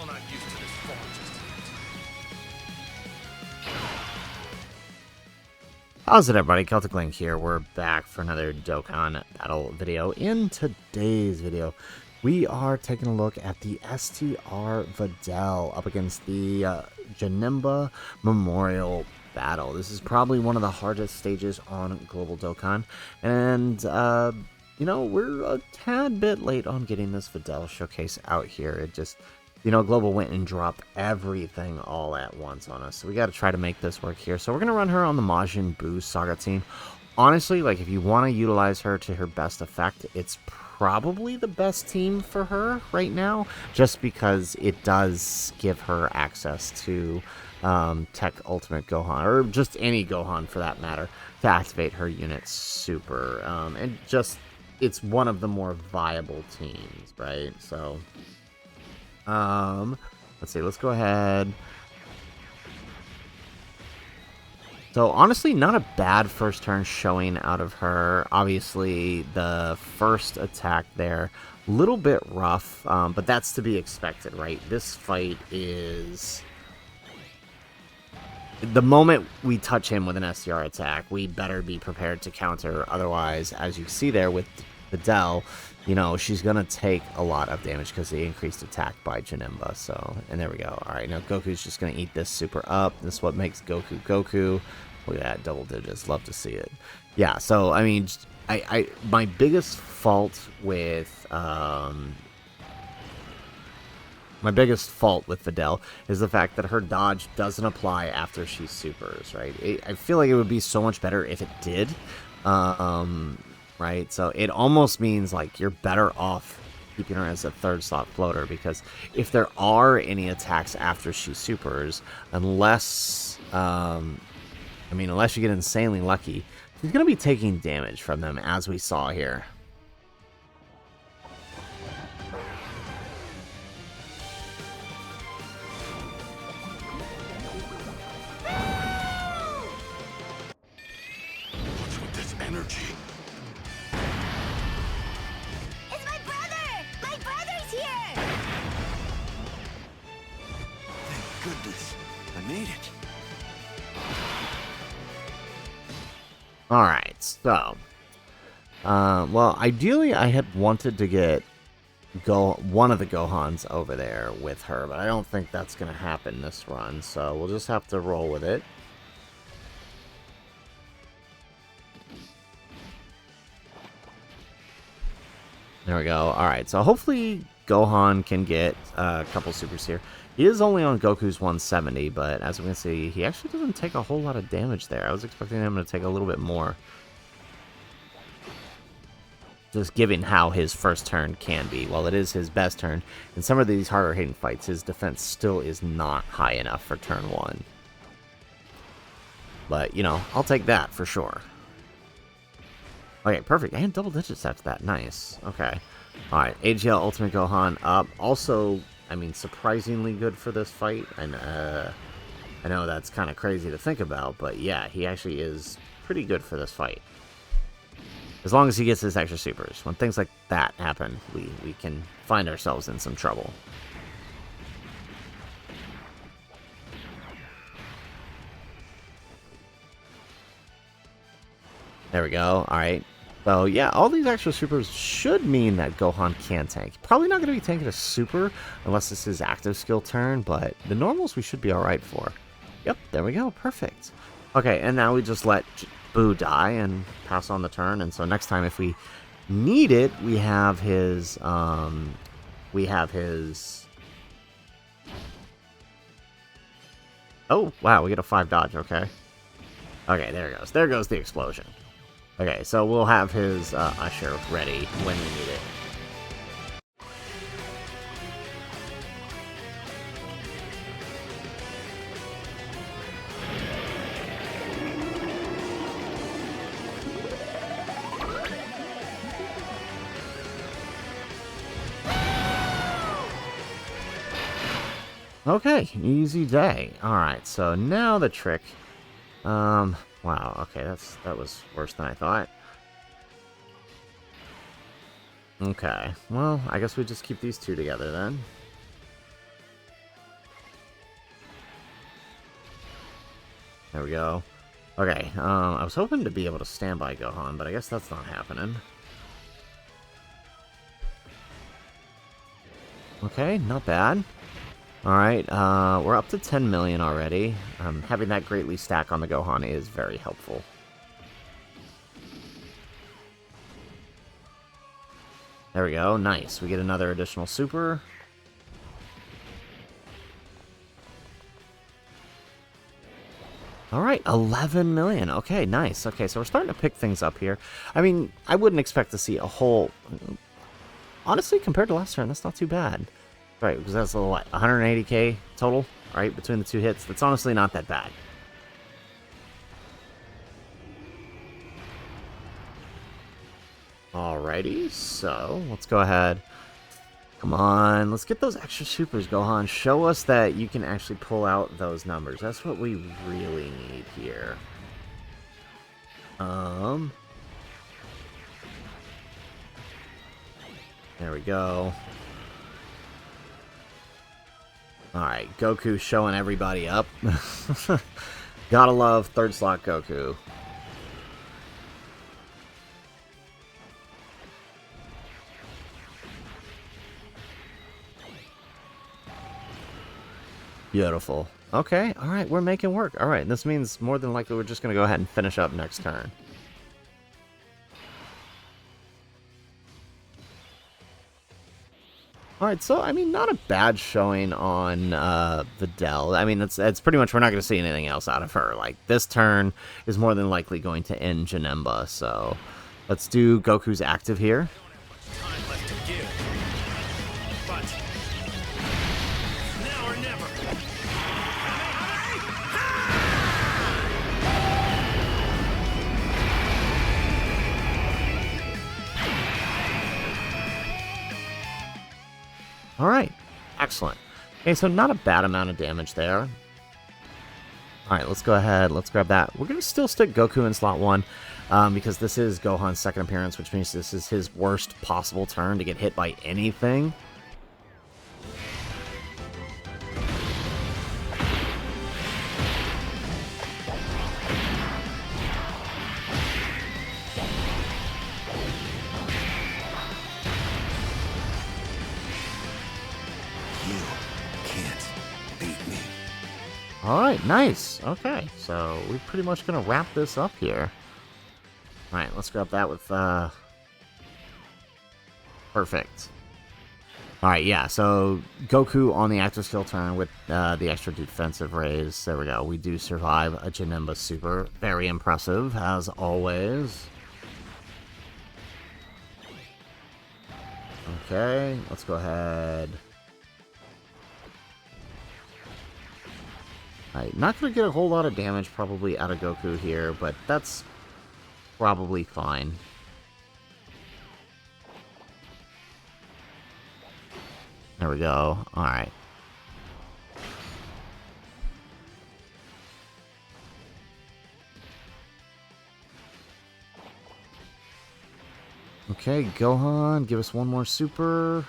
still not used to this form just yet. How's it, everybody? Celtic Link here. We're back for another Dokkan battle video. In today's video, we are taking a look at the STR VIDEL up against the Janemba Memorial Battle. This is probably one of the hardest stages on Global Dokkan, and you know, we're a tad bit late on getting this VIDEL showcase out here. It just, you know, Global went and dropped everything all at once on us. So we got to try to make this work here. So we're going to run her on the Majin Buu Saga team. Honestly, like, if you want to utilize her to her best effect, it's probably the best team for her right now, just because it does give her access to Tech Ultimate Gohan, or just any Gohan for that matter, to activate her unit's super. And just, it's one of the more viable teams, right? So let's see, let's go ahead. So honestly, not a bad first turn showing out of her. Obviously, the first attack there, a little bit rough, but that's to be expected, right? This fight is... the moment we touch him with an STR attack, we better be prepared to counter. Otherwise, as you see there with VIDEL, you know, she's going to take a lot of damage because they increased attack by Janemba. So, and there we go. All right, now Goku's just going to eat this super up. This is what makes Goku Goku. Look at that, double digits. Love to see it. Yeah, so, I mean, my biggest fault with... my biggest fault with VIDEL is the fact that her dodge doesn't apply after she supers, right? I feel like it would be so much better if it did. Right, so it almost means like you're better off keeping her as a third slot floater, because if there are any attacks after she supers, unless unless you get insanely lucky, she's gonna be taking damage from them, as we saw here. What's with this energy? Goodness, I made it. All right, so, well, ideally I had wanted to get one of the Gohans over there with her, but I don't think that's going to happen this run, so we'll just have to roll with it. There we go. All right, so hopefully Gohan can get a couple supers here. He is only on Goku's 170, but as we can see, he actually doesn't take a whole lot of damage there. I was expecting him to take a little bit more, just given how his first turn can be. While it is his best turn, in some of these harder hitting fights, his defense still is not high enough for turn 1. But, you know, I'll take that for sure. Okay, perfect. And double digits after that. Nice. Okay. Alright, AGL Ultimate Gohan up. Also, I mean, surprisingly good for this fight. And I know that's kind of crazy to think about, but yeah, he actually is pretty good for this fight. As long as he gets his extra supers. When things like that happen, we can find ourselves in some trouble. There we go. Alright. So, yeah, all these extra supers should mean that Gohan can tank. Probably not going to be tanking a super unless this is active skill turn, but the normals we should be alright for. Yep, there we go. Perfect. Okay, and now we just let Buu die and pass on the turn. And so next time, if we need it, we have his... Oh, wow, we get a 5 dodge. Okay. Okay, there it goes. There goes the explosion. Okay, so we'll have his Usher ready when we need it. Okay, easy day. Alright, so now the trick. Wow, okay, that was worse than I thought. Okay, well, I guess we just keep these two together then. There we go. Okay, I was hoping to be able to stand by Gohan, but I guess that's not happening. Okay, not bad. Alright, we're up to 10 million already. Having that greatly stack on the Gohan is very helpful. There we go, nice. We get another additional super. Alright, 11 million. Okay, nice. Okay, so we're starting to pick things up here. I mean, I wouldn't expect to see a whole... Honestly, compared to last turn, that's not too bad. Right, because that's what, 180k total, right, between the two hits. That's honestly not that bad. Alrighty, so let's go ahead. Come on, let's get those extra supers, Gohan. Show us that you can actually pull out those numbers. That's what we really need here. There we go. Alright, Goku showing everybody up. Gotta love third slot Goku. Beautiful. Okay, alright, we're making work. Alright, this means more than likely we're just going to go ahead and finish up next turn. Alright, so, I mean, not a bad showing on Videl. I mean, it's pretty much, we're not going to see anything else out of her. Like, this turn is more than likely going to end Janemba, so let's do Goku's active here. Time left to give. But now or never. Alright, excellent. Okay, so not a bad amount of damage there. Alright, let's go ahead, let's grab that. We're going to still stick Goku in slot 1, because this is Gohan's second appearance, which means this is his worst possible turn to get hit by anything. Alright, nice. Okay, so we're pretty much going to wrap this up here. Alright, let's grab that with, perfect. Alright, yeah, so Goku on the active skill turn with the extra defensive raise. There we go. We do survive a Janemba super. Very impressive, as always. Okay, let's go ahead. Alright, not going to get a whole lot of damage probably out of Goku here, but that's probably fine. There we go. Alright. Okay, Gohan, give us one more super.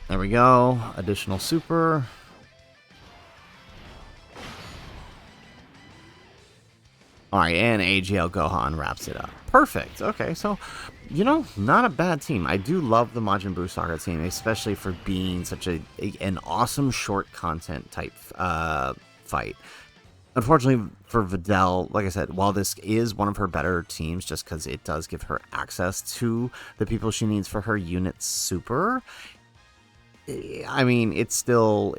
There we go. Additional super. Alright, and AGL Gohan wraps it up. Perfect. Okay, so, you know, not a bad team. I do love the Majin Buu Saga team, especially for being such an awesome short content type fight. Unfortunately for Videl, like I said, while this is one of her better teams, just because it does give her access to the people she needs for her unit super, I mean, it's still,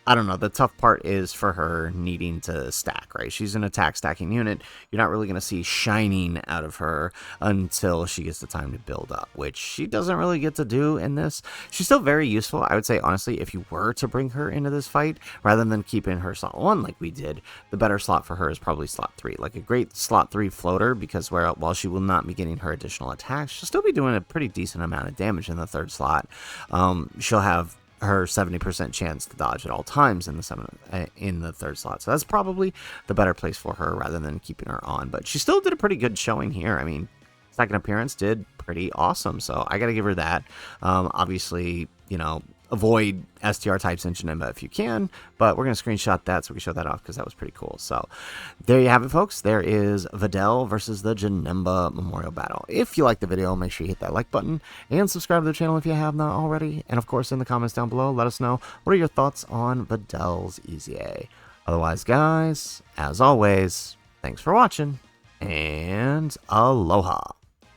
I don't know, the tough part is for her needing to stack, right? She's an attack stacking unit. You're not really going to see shining out of her until she gets the time to build up, which she doesn't really get to do in this. She's still very useful. I would say, honestly, if you were to bring her into this fight, rather than keeping her slot 1 like we did, the better slot for her is probably slot 3. Like a great slot 3 floater, because while she will not be getting her additional attacks, she'll still be doing a pretty decent amount of damage in the third slot. She'll have her 70% chance to dodge at all times in the third slot. So that's probably the better place for her rather than keeping her on. But she still did a pretty good showing here. I mean, second appearance did pretty awesome. So I got to give her that. Obviously, you know, avoid STR types in Janemba if you can, but we're going to screenshot that so we can show that off because that was pretty cool. So there you have it, folks. There is Videl versus the Janemba Memorial Battle. If you like the video, make sure you hit that like button and subscribe to the channel if you have not already. And of course, in the comments down below, let us know what are your thoughts on Videl's EZA. Otherwise, guys, as always, thanks for watching, and aloha.